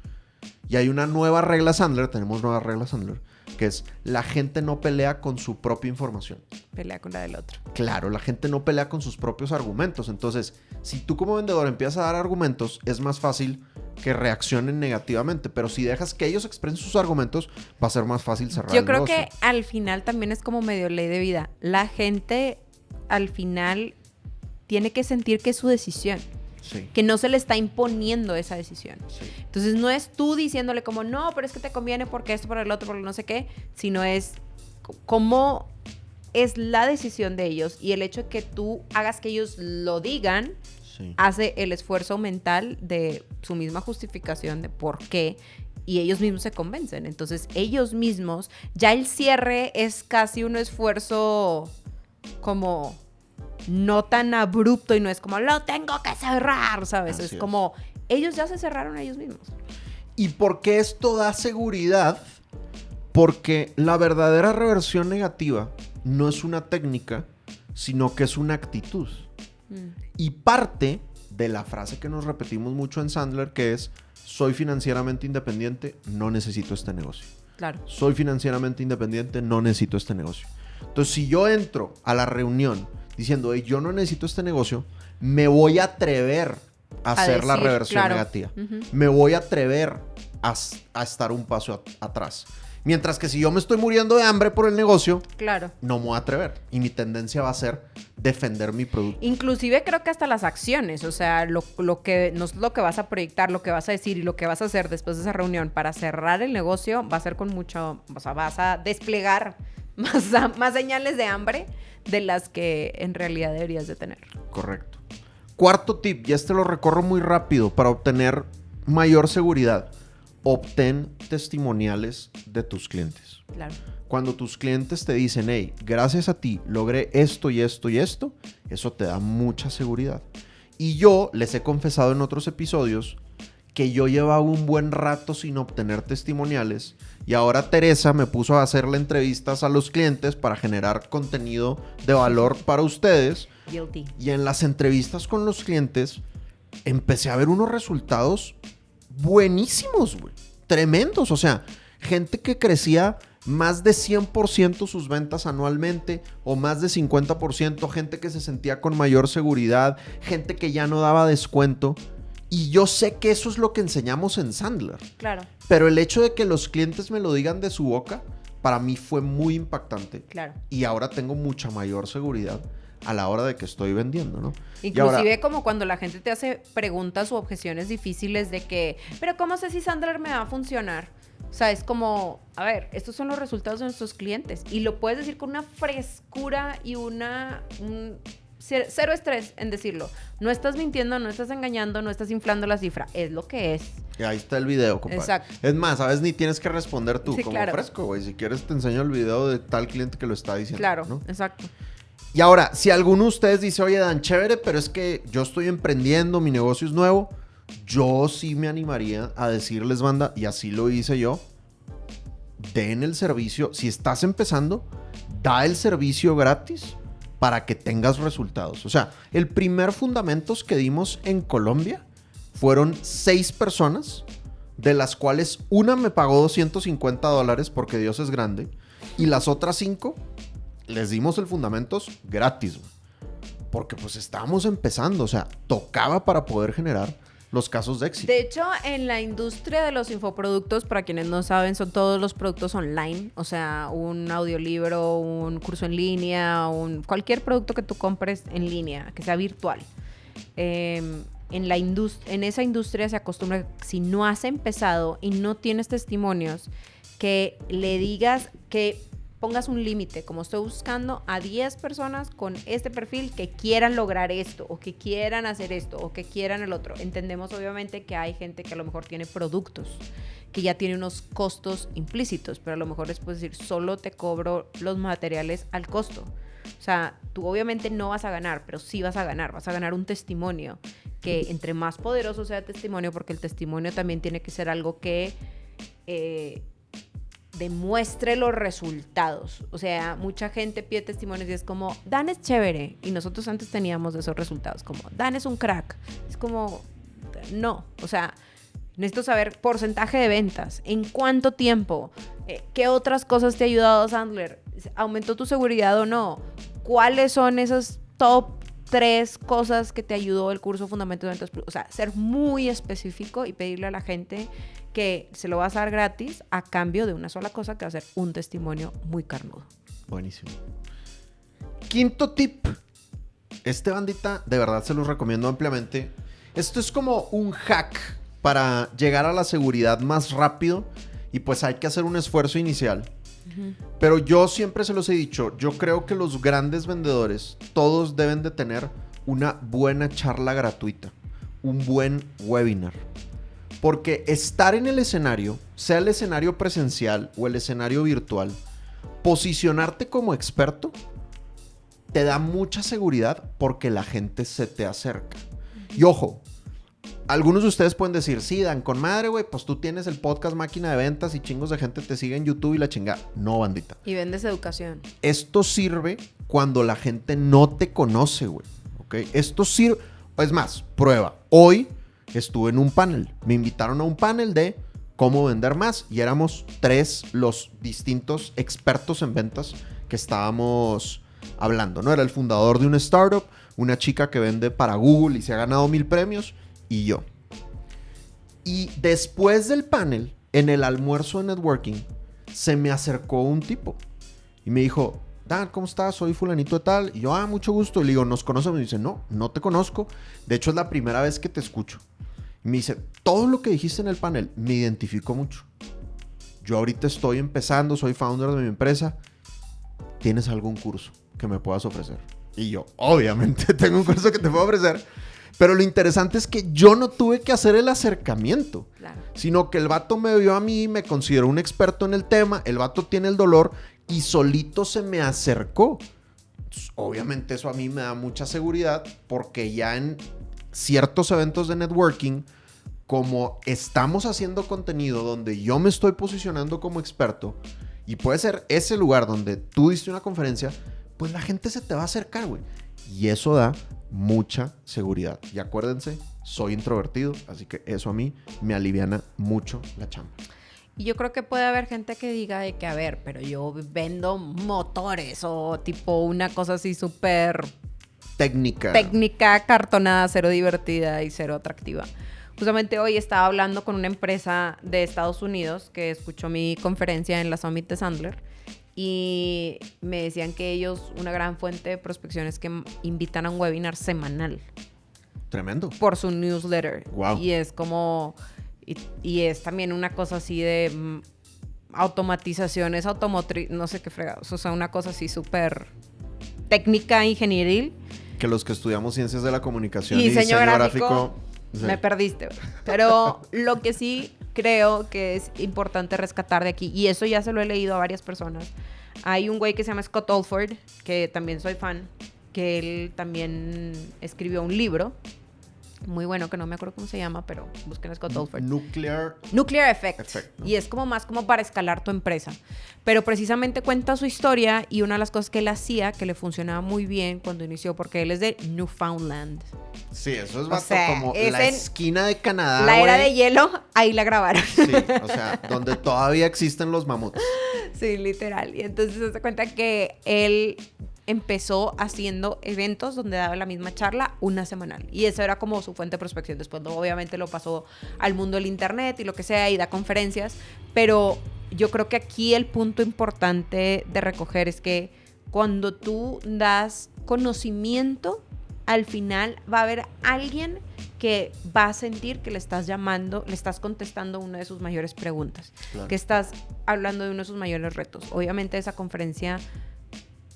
Y hay una nueva regla Sandler, tenemos nueva regla Sandler, que es la gente no pelea con su propia información. Pelea con la del otro. Claro, la gente no pelea con sus propios argumentos. Entonces, si tú como vendedor empiezas a dar argumentos, es más fácil que reaccionen negativamente. Pero si dejas que ellos expresen sus argumentos, va a ser más fácil cerrar Yo el creo negocio. que al final también es como medio ley de vida. La gente al final tiene que sentir que es su decisión. Sí, Que no se le está imponiendo esa decisión. sí. Entonces no es tú diciéndole como, no, pero es que te conviene porque esto, por el otro, por no sé qué, sino es cómo es la decisión de ellos y el hecho de que tú hagas que ellos lo digan Sí. hace el esfuerzo mental de su misma justificación de por qué y ellos mismos se convencen. Entonces ellos mismos, ya el cierre es casi un esfuerzo como no tan abrupto y no es como lo tengo que cerrar, ¿sabes? Así Es es. como ellos ya se cerraron a ellos mismos. ¿Y por qué esto da seguridad? Porque la verdadera reversión negativa no es una técnica, sino que es una actitud. Y parte de la frase que nos repetimos mucho en Sandler, que es, soy financieramente independiente, no necesito este negocio. Claro. Soy financieramente independiente, no necesito este negocio. Entonces, si yo entro a la reunión diciendo, hey, yo no necesito este negocio, me voy a atrever a hacer la decir, reversión claro. negativa. Ujú. Me voy a atrever a estar un paso atrás. Mientras que si yo me estoy muriendo de hambre por el negocio, Claro. no me voy a atrever. Y mi tendencia va a ser defender mi producto. Inclusive creo que hasta las acciones, o sea, lo que no es lo que vas a proyectar, lo que vas a decir y lo que vas a hacer después de esa reunión para cerrar el negocio va a ser con mucho, o sea, vas a desplegar más señales de hambre de las que en realidad deberías de tener. Correcto. Cuarto tip, y este lo recorro muy rápido para obtener mayor seguridad. Obtén testimoniales de tus clientes. Claro. Cuando tus clientes te dicen, hey, gracias a ti logré esto y esto y esto, eso te da mucha seguridad. Y yo les he confesado en otros episodios que yo llevaba un buen rato sin obtener testimoniales y ahora Teresa me puso a hacerle entrevistas a los clientes para generar contenido de valor para ustedes. Guilty. Y en las entrevistas con los clientes empecé a ver unos resultados buenísimos, güey. Tremendos. O sea, gente que crecía más de 100% sus ventas anualmente o más de 50%, gente que se sentía con mayor seguridad, gente que ya no daba descuento. Y yo sé que eso es lo que enseñamos en Sandler. Claro. Pero el hecho de que los clientes me lo digan de su boca, para mí fue muy impactante. Claro. Y ahora tengo mucha mayor seguridad a la hora de que estoy vendiendo, ¿no? Inclusive como cuando la gente te hace preguntas u objeciones difíciles de que, pero ¿cómo sé si Sandler me va a funcionar? O sea, es como, a ver, estos son los resultados de nuestros clientes. Y lo puedes decir con una frescura y cero estrés en decirlo. No estás mintiendo, no estás engañando, no estás inflando la cifra. Es lo que es. Y ahí está el video, compadre. Exacto. Es más, ¿sabes? Ni tienes que responder tú, Sí, como claro. fresco, güey. Si quieres te enseño el video de tal cliente que lo está diciendo. Claro, ¿no? exacto. Y ahora, si alguno de ustedes dice, oye, Dan, chévere, pero es que yo estoy emprendiendo, mi negocio es nuevo, yo sí me animaría a decirles, banda, y así lo hice yo, den el servicio. Si estás empezando, da el servicio gratis para que tengas resultados. O sea, el primer fundamentos que dimos en Colombia fueron 6 personas, de las cuales una me pagó $250 porque Dios es grande, y las otras 5 les dimos el fundamentos gratis, güey. Porque pues estábamos empezando, o sea, tocaba para poder generar los casos de éxito. De hecho, en la industria de los infoproductos, para quienes no saben, son todos los productos online. O sea, un audiolibro, un curso en línea, cualquier producto que tú compres en línea, que sea virtual. En esa industria se acostumbra, si no has empezado y no tienes testimonios, que le digas que pongas un límite, como estoy buscando a 10 personas con este perfil que quieran lograr esto, o que quieran hacer esto, o que quieran el otro. Entendemos obviamente que hay gente que a lo mejor tiene productos, que ya tiene unos costos implícitos, pero a lo mejor les puedes decir, solo te cobro los materiales al costo. O sea, tú obviamente no vas a ganar, pero sí vas a ganar un testimonio, que entre más poderoso sea el testimonio, porque el testimonio también tiene que ser algo que demuestre los resultados. O sea, mucha gente pide testimonios y es como, Dan es chévere. Y nosotros antes teníamos esos resultados, como, Dan es un crack. Es como, no. O sea, necesito saber porcentaje de ventas, en cuánto tiempo, qué otras cosas te ha ayudado Sandler, aumentó tu seguridad o no, cuáles son esas top 3 cosas que te ayudó el curso Fundamentos de Ventas Plus. O sea, ser muy específico y pedirle a la gente que se lo vas a dar gratis a cambio de una sola cosa que va a ser un testimonio muy carnudo. Buenísimo. Quinto tip. Bandita, de verdad se los recomiendo ampliamente. Esto es como un hack para llegar a la seguridad más rápido y pues hay que hacer un esfuerzo inicial. Pero yo siempre se los he dicho, yo creo que los grandes vendedores, todos deben de tener una buena charla gratuita, un buen webinar. Porque estar en el escenario, sea el escenario presencial o el escenario virtual, posicionarte como experto, te da mucha seguridad porque la gente se te acerca. Y ojo, algunos de ustedes pueden decir, sí, Dan, con madre, güey, pues tú tienes el podcast Máquina de Ventas y chingos de gente te sigue en YouTube y la chingada. No, bandita. Y vendes educación. Esto sirve cuando la gente no te conoce, güey. ¿Ok? Esto sirve... Es más, prueba. Hoy estuve en un panel. Me invitaron a un panel de cómo vender más y éramos 3 los distintos expertos en ventas que estábamos hablando, ¿no? Era el fundador de una startup, una chica que vende para Google y se ha ganado 1000 premios y yo. Y después del panel, en el almuerzo de networking, se me acercó un tipo y me dijo, Dan, ¿cómo estás? Soy fulanito de tal. Y yo, mucho gusto. Y le digo, ¿nos conocemos? Y me dice, no te conozco. De hecho, es la primera vez que te escucho. Y me dice, todo lo que dijiste en el panel me identificó mucho. Yo ahorita estoy empezando, soy founder de mi empresa. ¿Tienes algún curso que me puedas ofrecer? Y yo, obviamente, tengo un curso que te puedo ofrecer. Pero lo interesante es que yo no tuve que hacer el acercamiento. Claro. Sino que el vato me vio a mí, me consideró un experto en el tema. El vato tiene el dolor y solito se me acercó. Entonces, obviamente eso a mí me da mucha seguridad porque ya en ciertos eventos de networking, como estamos haciendo contenido donde yo me estoy posicionando como experto y puede ser ese lugar donde tú diste una conferencia, pues la gente se te va a acercar, güey. Y eso da mucha seguridad. Y acuérdense, soy introvertido, así que eso a mí me aliviana mucho la chamba. Y yo creo que puede haber gente que diga de que, a ver, pero yo vendo motores o tipo una cosa así súper... Técnica, cartonada, cero divertida y cero atractiva. Justamente hoy estaba hablando con una empresa de Estados Unidos que escuchó mi conferencia en la Summit de Sandler y me decían que ellos, una gran fuente de prospección es que invitan a un webinar semanal. Tremendo. Por su newsletter. Wow. Y es como... Y es también una cosa así de automatizaciones automotriz, no sé qué fregados. O sea, una cosa así súper técnica, ingenieril. Que los que estudiamos ciencias de la comunicación y diseño gráfico sí. Me perdiste. Pero lo que sí creo que es importante rescatar de aquí, y eso ya se lo he leído a varias personas, hay un güey que se llama Scott Olford, que también soy fan, que él también escribió un libro muy bueno, que no me acuerdo cómo se llama, pero busquen a Scott Olford. Nuclear Effect. ¿No? Y es como más como para escalar tu empresa. Pero precisamente cuenta su historia y una de las cosas que él hacía, que le funcionaba muy bien cuando inició, porque él es de Newfoundland. Sí, eso es como la esquina de Canadá. La era de hielo, ahí la grabaron. Sí, o sea, donde todavía existen los mamuts. Sí, literal. Y entonces se da cuenta que él empezó haciendo eventos donde daba la misma charla una semanal. Y eso era como su fuente de prospección. Después, obviamente, lo pasó al mundo del internet y lo que sea, y da conferencias. Pero yo creo que aquí el punto importante de recoger es que cuando tú das conocimiento, al final va a haber alguien que va a sentir que le estás llamando, le estás contestando una de sus mayores preguntas. Claro. Que estás hablando de uno de sus mayores retos. Obviamente, esa conferencia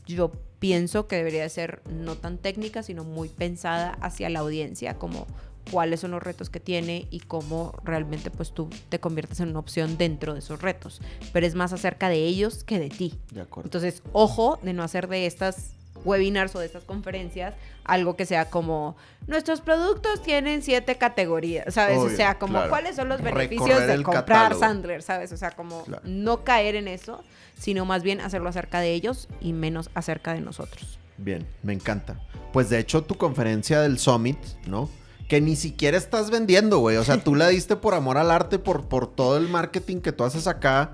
yo pienso que debería ser no tan técnica, sino muy pensada hacia la audiencia, como cuáles son los retos que tiene y cómo realmente pues tú te conviertes en una opción dentro de esos retos. Pero es más acerca de ellos que de ti. De acuerdo. Entonces, ojo de no hacer de estas webinars o de estas conferencias, algo que sea como, nuestros productos tienen 7 categorías, ¿sabes? Obvio, o sea, como, claro. ¿cuáles son los beneficios Recorrer de el comprar catálogo. Sandler? ¿Sabes? O sea, como Claro. no caer en eso, sino más bien hacerlo acerca de ellos y menos acerca de nosotros. Bien, me encanta. Pues de hecho tu conferencia del Summit, ¿no? Que ni siquiera estás vendiendo, güey. O sea, tú la diste por amor al arte, por todo el marketing que tú haces acá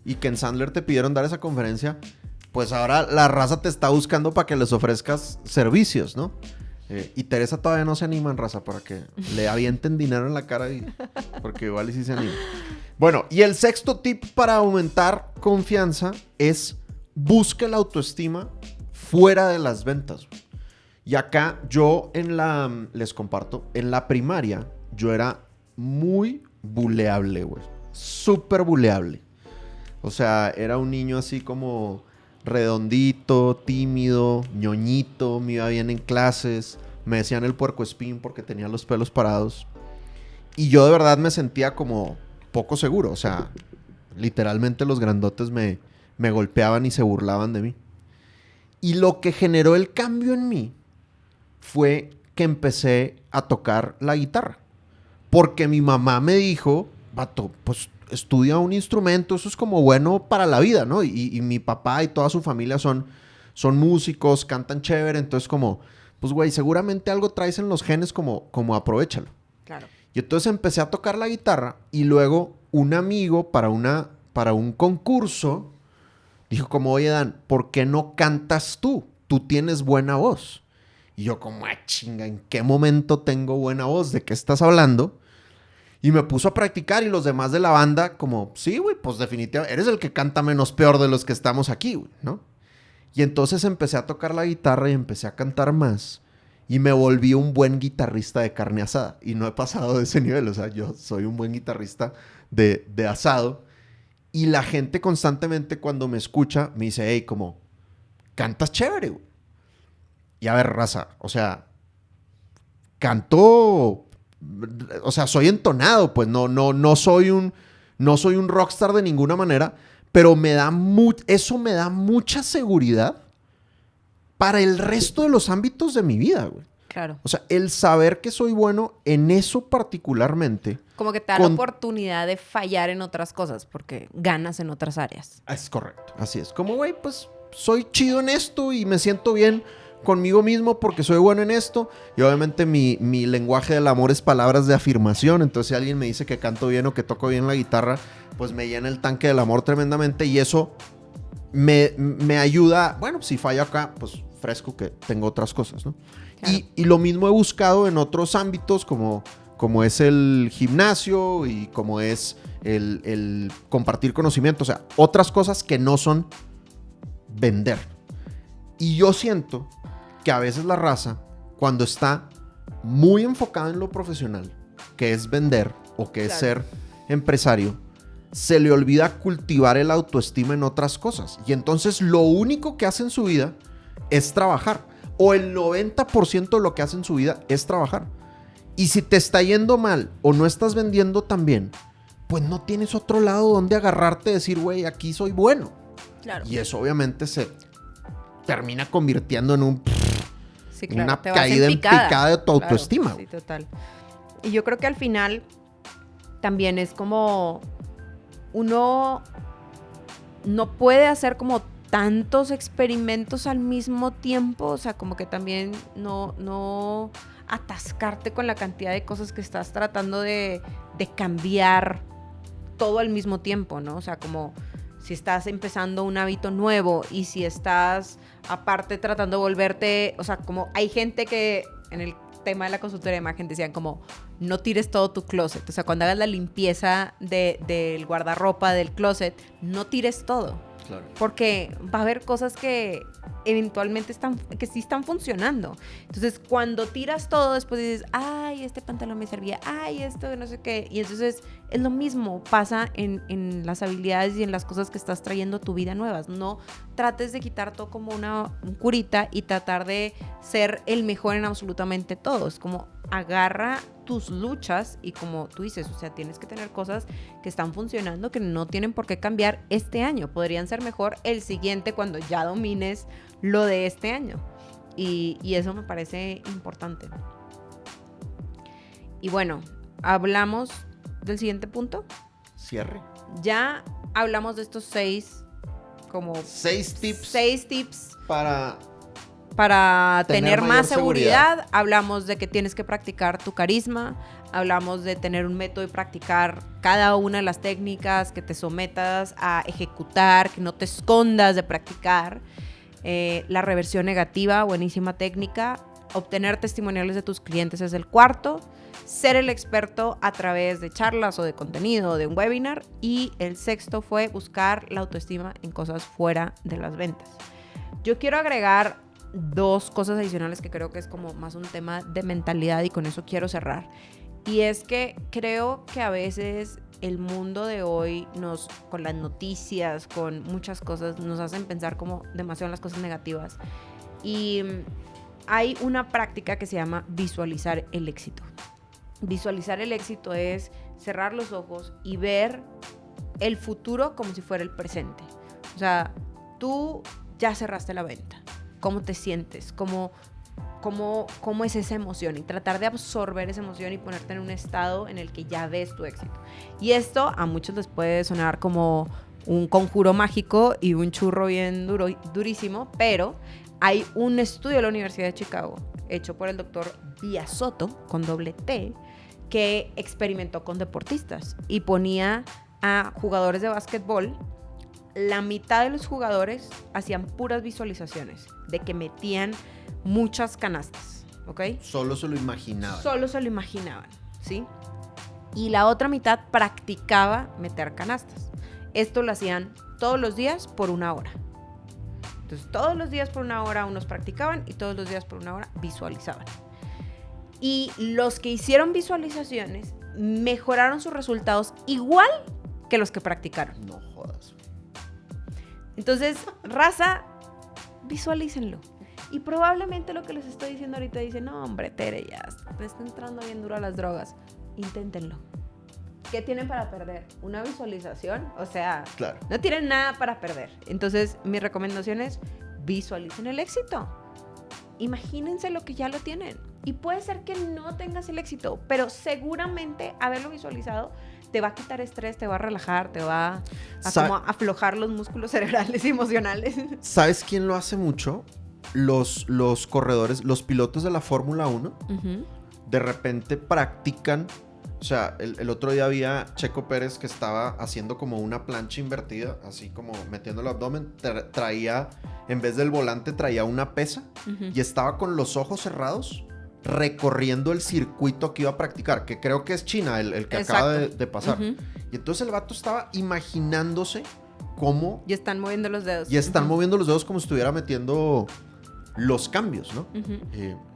y que en Sandler te pidieron dar esa conferencia. Pues ahora la raza te está buscando para que les ofrezcas servicios, ¿no? Y Teresa todavía no se anima en raza para que le avienten dinero en la cara porque igual y sí se anima. Bueno, y el sexto tip para aumentar confianza es busque la autoestima fuera de las ventas. Y acá yo les comparto, en la primaria yo era muy buleable, güey. Súper buleable. O sea, era un niño así como redondito, tímido, ñoñito, me iba bien en clases, me decían el puercoespín porque tenía los pelos parados. Y yo de verdad me sentía como poco seguro, o sea, literalmente los grandotes me golpeaban y se burlaban de mí. Y lo que generó el cambio en mí fue que empecé a tocar la guitarra. Porque mi mamá me dijo, vato, pues estudia un instrumento, eso es como bueno para la vida, ¿no? Y mi papá y toda su familia son músicos, cantan chévere, entonces como, pues güey, seguramente algo traes en los genes como aprovéchalo. Claro. Y entonces empecé a tocar la guitarra y luego un amigo para un concurso dijo como, oye Dan, ¿por qué no cantas tú? Tú tienes buena voz. Y yo como, chinga, ¿en qué momento tengo buena voz? ¿De qué estás hablando? Y me puso a practicar y los demás de la banda como, sí, güey, pues definitivamente, eres el que canta menos peor de los que estamos aquí, güey, ¿no? Y entonces empecé a tocar la guitarra y empecé a cantar más. Y me volví un buen guitarrista de carne asada. Y no he pasado de ese nivel, o sea, yo soy un buen guitarrista de asado. Y la gente constantemente cuando me escucha me dice, hey, como, cantas chévere, güey. Y a ver, raza, o sea, canto, o sea, soy entonado, pues no soy un rockstar de ninguna manera, pero eso me da mucha seguridad para el resto de los ámbitos de mi vida, güey. Claro. O sea, el saber que soy bueno en eso particularmente. Como que te da la oportunidad de fallar en otras cosas porque ganas en otras áreas. Es correcto, así es. Como, güey, pues soy chido en esto y me siento bien conmigo mismo porque soy bueno en esto. Y obviamente mi lenguaje del amor es palabras de afirmación. Entonces si alguien me dice que canto bien o que toco bien la guitarra, pues me llena el tanque del amor tremendamente. Y eso me ayuda. Bueno, si fallo acá, pues fresco que tengo otras cosas, ¿no? Claro. Y lo mismo he buscado en otros ámbitos como es el gimnasio y como es el compartir conocimiento. O sea, otras cosas que no son vender. Y yo siento que a veces la raza, cuando está muy enfocada en lo profesional, que es vender o que es ser empresario, se le olvida cultivar el autoestima en otras cosas. Y entonces lo único que hace en su vida es trabajar. O el 90% de lo que hace en su vida es trabajar. Y si te está yendo mal o no estás vendiendo tan bien, pues no tienes otro lado donde agarrarte y decir, güey, aquí soy bueno. Claro. Y eso obviamente se termina convirtiendo en una te caída en picada de tu autoestima. Sí, total. Y yo creo que al final también es como uno no puede hacer como tantos experimentos al mismo tiempo, o sea, como que también no atascarte con la cantidad de cosas que estás tratando de cambiar todo al mismo tiempo, ¿no? O sea, como si estás empezando un hábito nuevo y si estás aparte tratando de volverte, o sea, como hay gente que en el tema de la consultoría de imagen decían como no tires todo tu closet, o sea, cuando hagas la limpieza del guardarropa, del closet, no tires todo. Claro. Porque va a haber cosas que eventualmente sí están funcionando. Entonces, cuando tiras todo, después dices, ay, este pantalón me servía, ay, esto no sé qué. Y entonces es lo mismo, pasa en las habilidades y en las cosas que estás trayendo a tu vida nuevas. No trates de quitar todo como un curita y tratar de ser el mejor en absolutamente todo. Es como agarra tus luchas y como tú dices, o sea, tienes que tener cosas que están funcionando, que no tienen por qué cambiar este año. Podrían ser mejor el siguiente cuando ya domines lo de este año. Y eso me parece importante. Y bueno, hablamos del siguiente punto. Cierre. Ya hablamos de estos 6 tips para tener más seguridad. Hablamos de que tienes que practicar tu carisma. Hablamos de tener un método y practicar cada una de las técnicas, que te sometas a ejecutar, que no te escondas de practicar. La reversión negativa, buenísima técnica. Obtener testimoniales de tus clientes es el cuarto. Ser el experto a través de charlas o de contenido o de un webinar. Y el sexto fue buscar la autoestima en cosas fuera de las ventas. Yo quiero agregar 2 cosas adicionales que creo que es como más un tema de mentalidad y con eso quiero cerrar. Y es que creo que a veces el mundo de hoy con las noticias, con muchas cosas, nos hacen pensar como demasiado en las cosas negativas. Y hay una práctica que se llama visualizar el éxito. Visualizar el éxito es cerrar los ojos y ver el futuro como si fuera el presente. O sea, tú ya cerraste la venta. ¿Cómo te sientes? ¿Cómo es esa emoción? Y tratar de absorber esa emoción y ponerte en un estado en el que ya ves tu éxito. Y esto a muchos les puede sonar como un conjuro mágico y un churro bien durísimo, pero hay un estudio de la Universidad de Chicago hecho por el doctor Biasotto, con doble T, que experimentó con deportistas y ponía a jugadores de básquetbol. La mitad de los jugadores hacían puras visualizaciones de que metían muchas canastas, ¿ok? Solo se lo imaginaban. ¿Sí? Y la otra mitad practicaba meter canastas. Esto lo hacían todos los días por 1 hora. Entonces, todos los días por 1 hora unos practicaban y todos los días por 1 hora visualizaban. Y los que hicieron visualizaciones mejoraron sus resultados igual que los que practicaron. No jodas. Entonces, raza, visualícenlo. Y probablemente lo que les estoy diciendo ahorita dicen, no, hombre, Tere, ya te está entrando bien duro a las drogas. Inténtenlo. ¿Qué tienen para perder? ¿Una visualización? O sea, claro, no tienen nada para perder. Entonces, mi recomendación es visualicen el éxito. Imagínense lo que ya lo tienen. Y puede ser que no tengas el éxito, pero seguramente haberlo visualizado te va a quitar estrés, te va a relajar, te va a como aflojar los músculos cerebrales y emocionales. ¿Sabes quién lo hace mucho? Los corredores, los pilotos de la Fórmula 1, de repente practican. O sea, el otro día había Checo Pérez que estaba haciendo como una plancha invertida, así como metiendo el abdomen. Traía, en vez del volante, traía una pesa y estaba con los ojos cerrados recorriendo el circuito que iba a practicar, que creo que es China, el que acaba de pasar. Y entonces el vato estaba imaginándose cómo... Y están moviendo los dedos. Y están moviendo los dedos como si estuviera metiendo los cambios, ¿no?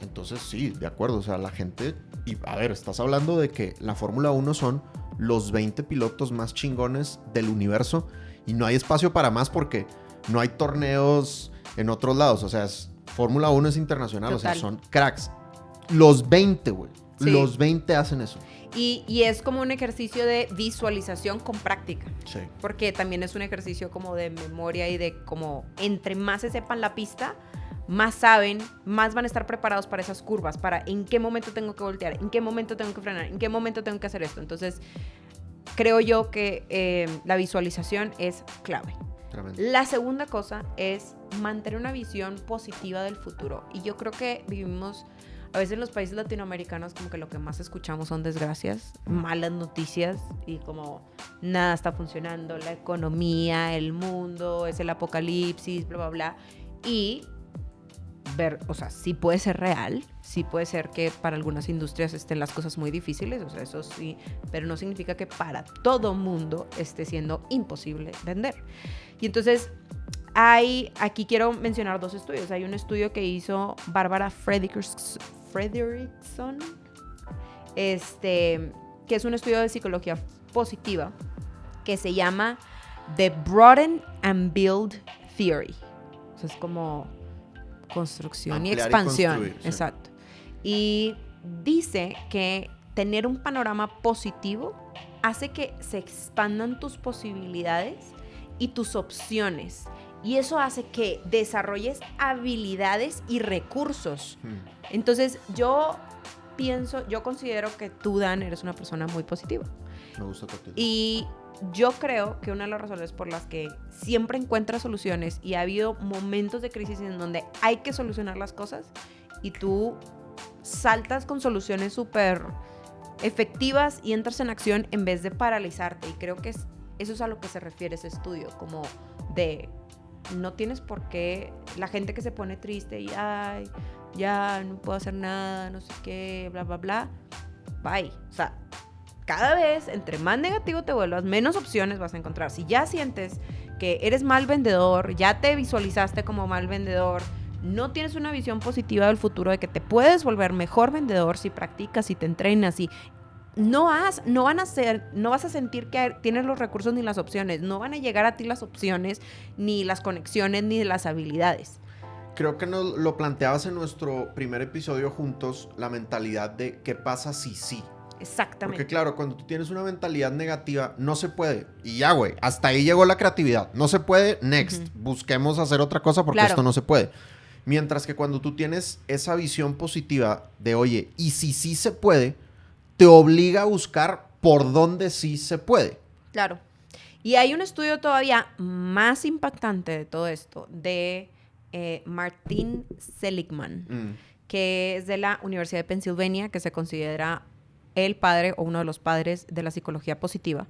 Entonces, sí, de acuerdo. O sea, la gente... Y a ver, estás hablando de que la Fórmula 1 son los 20 pilotos más chingones del universo y no hay espacio para más porque no hay torneos en otros lados. O sea, Fórmula 1 es internacional. Total. O sea, son cracks. Los 20, güey. Sí. Los 20 hacen eso. Y es como un ejercicio de visualización con práctica. Sí. Porque también es un ejercicio como de memoria y de como entre más se sepan la pista, más saben, más van a estar preparados para esas curvas, para en qué momento tengo que voltear, en qué momento tengo que frenar, en qué momento tengo que hacer esto. Entonces, creo yo que la visualización es clave. Tremendo. La segunda cosa es mantener una visión positiva del futuro. Y yo creo que vivimos... A veces en los países latinoamericanos como que lo que más escuchamos son desgracias, malas noticias y como nada está funcionando, la economía, el mundo, es el apocalipsis, bla, bla, bla. Y ver, o sea, sí puede ser real, sí puede ser que para algunas industrias estén las cosas muy difíciles, o sea, eso sí, pero no significa que para todo mundo esté siendo imposible vender. Y entonces... Aquí quiero mencionar 2 estudios. Hay un estudio que hizo Bárbara Fredrickson, que es un estudio de psicología positiva que se llama The Broaden and Build Theory. O sea, es como construcción y expansión. Sí. Exacto. Y dice que tener un panorama positivo hace que se expandan tus posibilidades y tus opciones. Y eso hace que desarrolles habilidades y recursos. Entonces, yo considero que tú, Dan, eres una persona muy positiva. Me gusta tu actitud. Y yo creo que una de las razones por las que siempre encuentras soluciones y ha habido momentos de crisis en donde hay que solucionar las cosas y tú saltas con soluciones súper efectivas y entras en acción en vez de paralizarte. Y creo que eso es a lo que se refiere ese estudio, como de no tienes por qué, la gente que se pone triste y ay, ya no puedo hacer nada, no sé qué, bla, bla, bla, bye. O sea, cada vez, entre más negativo te vuelvas, menos opciones vas a encontrar. Si ya sientes que eres mal vendedor, ya te visualizaste como mal vendedor, no tienes una visión positiva del futuro de que te puedes volver mejor vendedor si practicas, si te entrenas, y no vas a sentir que tienes los recursos ni las opciones, no van a llegar a ti las opciones, ni las conexiones, ni las habilidades. Creo que nos lo planteabas en nuestro primer episodio juntos, la mentalidad de qué pasa si sí. Exactamente. Porque claro, cuando tú tienes una mentalidad negativa, no se puede. Y ya, güey, hasta ahí llegó la creatividad. No se puede, next. Busquemos hacer otra cosa porque esto no se puede. Mientras que cuando tú tienes esa visión positiva de, oye, y si sí se puede, te obliga a buscar por dónde sí se puede. Claro. Y hay un estudio todavía más impactante de todo esto, de Martin Seligman, que es de la Universidad de Pensilvania, que se considera el padre o uno de los padres de la psicología positiva.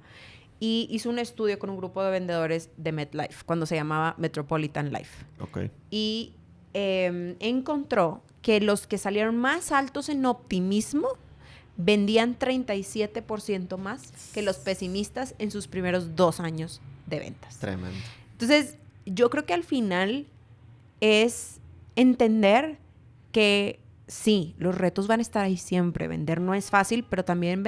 Y hizo un estudio con un grupo de vendedores de MetLife, cuando se llamaba Metropolitan Life. Okay. Y encontró que los que salieron más altos en optimismo vendían 37% más que los pesimistas en sus primeros 2 años de ventas. Tremendo. Entonces, yo creo que al final es entender que sí, los retos van a estar ahí siempre. Vender no es fácil, pero también,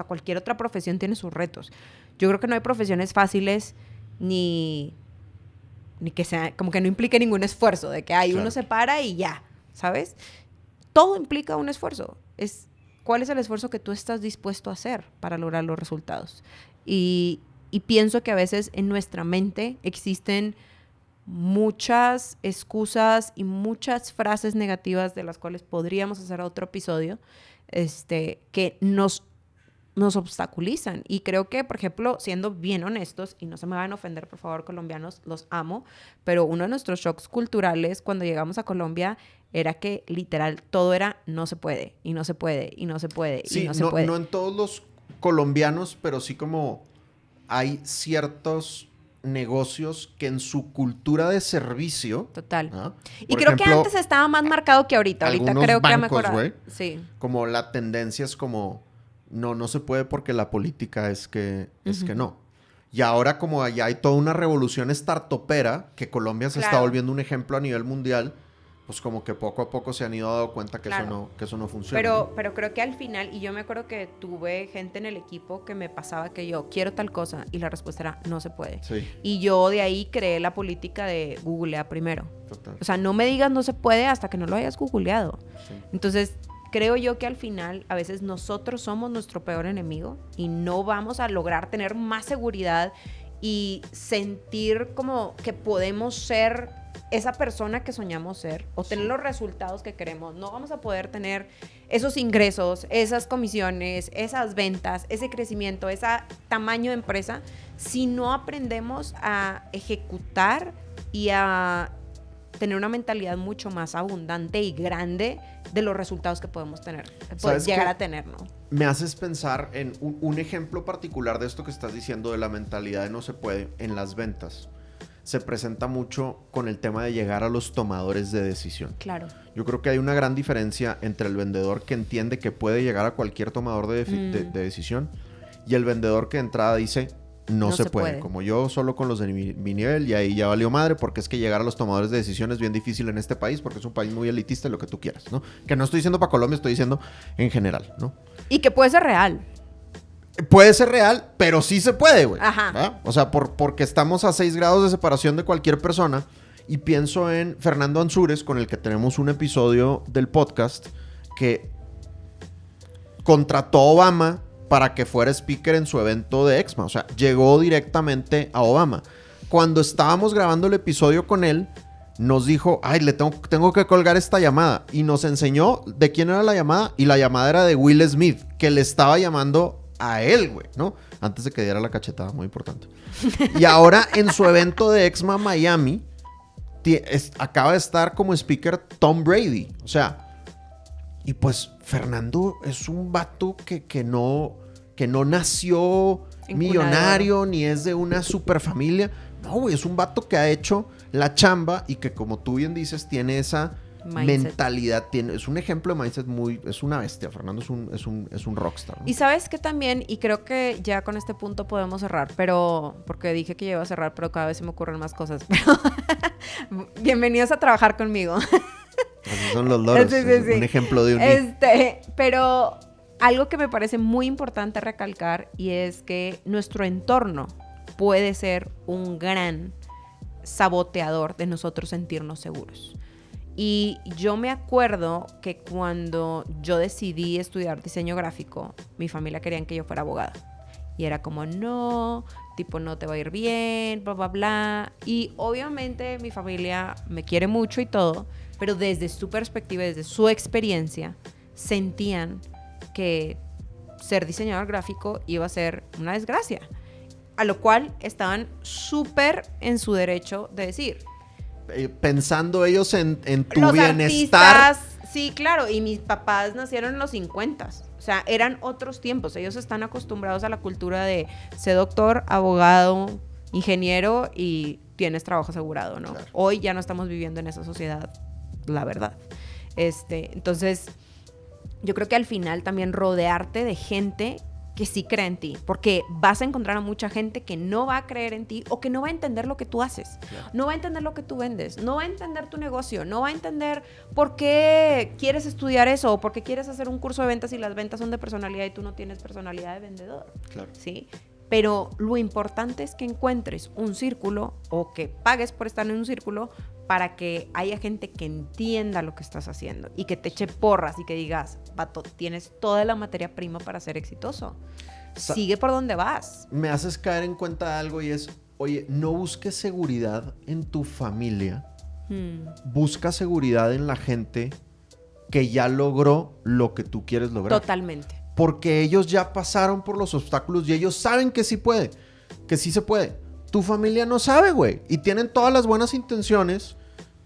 cualquier otra profesión tiene sus retos. Yo creo que no hay profesiones fáciles ni que sea, como que no implique ningún esfuerzo, de que uno se para y ya, ¿sabes? Todo implica un esfuerzo. ¿Cuál es el esfuerzo que tú estás dispuesto a hacer para lograr los resultados? Y pienso que a veces en nuestra mente existen muchas excusas y muchas frases negativas de las cuales podríamos hacer otro episodio, que nos obstaculizan. Y creo que, por ejemplo, siendo bien honestos, y no se me van a ofender, por favor, colombianos, los amo, pero uno de nuestros shocks culturales cuando llegamos a Colombia era que literal todo era no se puede, y no se puede, y no se puede, sí, y no se puede. No en todos los colombianos, pero sí como hay ciertos negocios que en su cultura de servicio... Total. ¿no? Y creo que antes estaba más marcado que ahorita. Ahorita creo que ha mejorado. Güey, sí. Como la tendencia es como... No se puede porque la política es que no. Y ahora como allá hay toda una revolución startupera, que Colombia se está volviendo un ejemplo a nivel mundial, pues como que poco a poco se han ido dando cuenta que eso no funciona. Pero creo que al final, y yo me acuerdo que tuve gente en el equipo que me pasaba que yo quiero tal cosa, y la respuesta era no se puede. Sí. Y yo de ahí creé la política de googlea primero. Total. O sea, no me digas no se puede hasta que no lo hayas googleado. Sí. Entonces, creo yo que al final a veces nosotros somos nuestro peor enemigo y no vamos a lograr tener más seguridad y sentir como que podemos ser esa persona que soñamos ser o tener los resultados que queremos. No vamos a poder tener esos ingresos, esas comisiones, esas ventas, ese crecimiento, ese tamaño de empresa si no aprendemos a ejecutar y a tener una mentalidad mucho más abundante y grande de los resultados que podemos tener, llegar a tener, ¿no? Me haces pensar en un ejemplo particular de esto que estás diciendo de la mentalidad de no se puede en las ventas. Se presenta mucho con el tema de llegar a los tomadores de decisión. Claro. Yo creo que hay una gran diferencia entre el vendedor que entiende que puede llegar a cualquier tomador de decisión y el vendedor que de entrada dice no se puede. Como yo solo con los de mi nivel y ahí ya valió madre porque es que llegar a los tomadores de decisión es bien difícil en este país porque es un país muy elitista y lo que tú quieras, ¿no? Que no estoy diciendo para Colombia, estoy diciendo en general, ¿no? Y que puede ser real. Puede ser real, pero sí se puede, güey. Ajá. ¿verdad? O sea, porque estamos a 6 grados de separación de cualquier persona. Y pienso en Fernando Ansúrez, con el que tenemos un episodio del podcast, que contrató a Obama para que fuera speaker en su evento de EXMA. O sea, llegó directamente a Obama. Cuando estábamos grabando el episodio con él, nos dijo, ay, tengo que colgar esta llamada. Y nos enseñó de quién era la llamada. Y la llamada era de Will Smith, que le estaba llamando a él, güey, ¿no? Antes de que diera la cachetada, muy importante. Y ahora en su evento de EXMA Miami, acaba de estar como speaker Tom Brady. O sea, y pues Fernando es un vato que no nació millonario, ni es de una super familia. No, güey, es un vato que ha hecho la chamba y que, como tú bien dices, tiene esa mentalidad. Es un ejemplo de mindset es una bestia. Fernando es un rockstar, ¿no? Y sabes que también, y creo que ya con este punto podemos cerrar, porque dije que ya iba a cerrar, pero cada vez se me ocurren más cosas. Bienvenidos a trabajar conmigo. Esos son los loros. Sí. Un ejemplo de un... Pero algo que me parece muy importante recalcar, y es que nuestro entorno puede ser un gran saboteador de nosotros sentirnos seguros. Y yo me acuerdo que cuando yo decidí estudiar diseño gráfico, mi familia querían que yo fuera abogada. Y era como, no, tipo, no te va a ir bien, bla, bla, bla. Y obviamente mi familia me quiere mucho y todo, pero desde su perspectiva, desde su experiencia, sentían que ser diseñador gráfico iba a ser una desgracia. A lo cual estaban súper en su derecho de decir. Pensando ellos en tu los bienestar. Artistas, sí, claro. Y mis papás nacieron en los 50s. O sea, eran otros tiempos. Ellos están acostumbrados a la cultura de ser doctor, abogado, ingeniero y tienes trabajo asegurado, ¿no? Claro. Hoy ya no estamos viviendo en esa sociedad, la verdad. Entonces, yo creo que al final también rodearte de gente que sí cree en ti, porque vas a encontrar a mucha gente que no va a creer en ti o que no va a entender lo que tú haces, no va a entender lo que tú vendes, no va a entender tu negocio, no va a entender por qué quieres estudiar eso o por qué quieres hacer un curso de ventas y las ventas son de personalidad y tú no tienes personalidad de vendedor, claro. ¿Sí? Pero lo importante es que encuentres un círculo o que pagues por estar en un círculo para que haya gente que entienda lo que estás haciendo y que te eche porras y que digas, vato, tienes toda la materia prima para ser exitoso. Sigue por donde vas. Me haces caer en cuenta de algo y es, oye, no busques seguridad en tu familia. Busca seguridad en la gente que ya logró lo que tú quieres lograr. Totalmente. Porque ellos ya pasaron por los obstáculos y ellos saben que sí puede, que sí se puede. Tu familia no sabe, güey. Y tienen todas las buenas intenciones,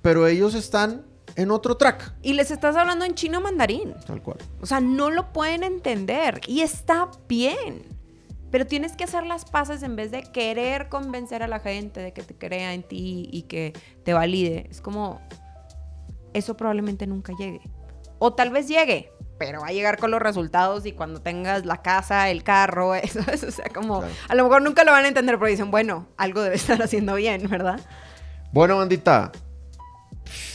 pero ellos están en otro track. Y les estás hablando en chino mandarín. Tal cual. O sea, no lo pueden entender. Y está bien. Pero tienes que hacer las paces en vez de querer convencer a la gente de que te crea en ti y que te valide. Es como, eso probablemente nunca llegue. O tal vez llegue, pero va a llegar con los resultados y cuando tengas la casa, el carro, eso, o sea, como, claro. A lo mejor nunca lo van a entender, pero dicen, bueno, algo debe estar haciendo bien, ¿verdad? Bueno, bandita,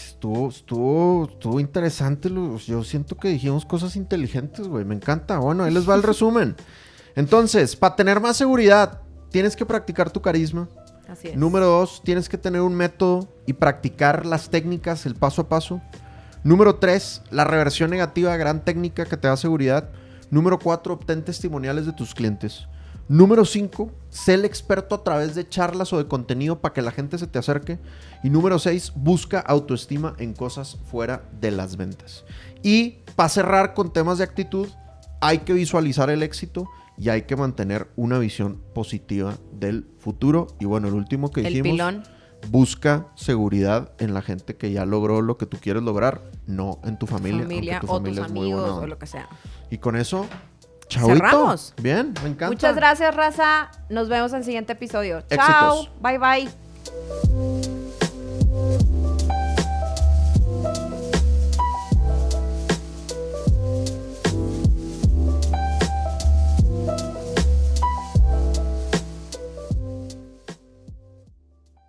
estuvo interesante, yo siento que dijimos cosas inteligentes, güey, me encanta. Bueno, ahí les va el resumen. Entonces, para tener más seguridad, tienes que practicar tu carisma. Así es. Número 2, tienes que tener un método y practicar las técnicas, el paso a paso. Número 3, la reversión negativa, gran técnica que te da seguridad. Número 4, obtén testimoniales de tus clientes. Número 5, sé el experto a través de charlas o de contenido para que la gente se te acerque. Y número 6, busca autoestima en cosas fuera de las ventas. Y para cerrar con temas de actitud, hay que visualizar el éxito y hay que mantener una visión positiva del futuro. Y bueno, el último que dijimos... El pilón. Busca seguridad en la gente que ya logró lo que tú quieres lograr, no en tu familia. Tu familia o tus amigos o lo que sea. Y con eso, chauito. Cerramos. Bien, me encanta. Muchas gracias, raza. Nos vemos en el siguiente episodio. Éxitos. Chao. Bye, bye.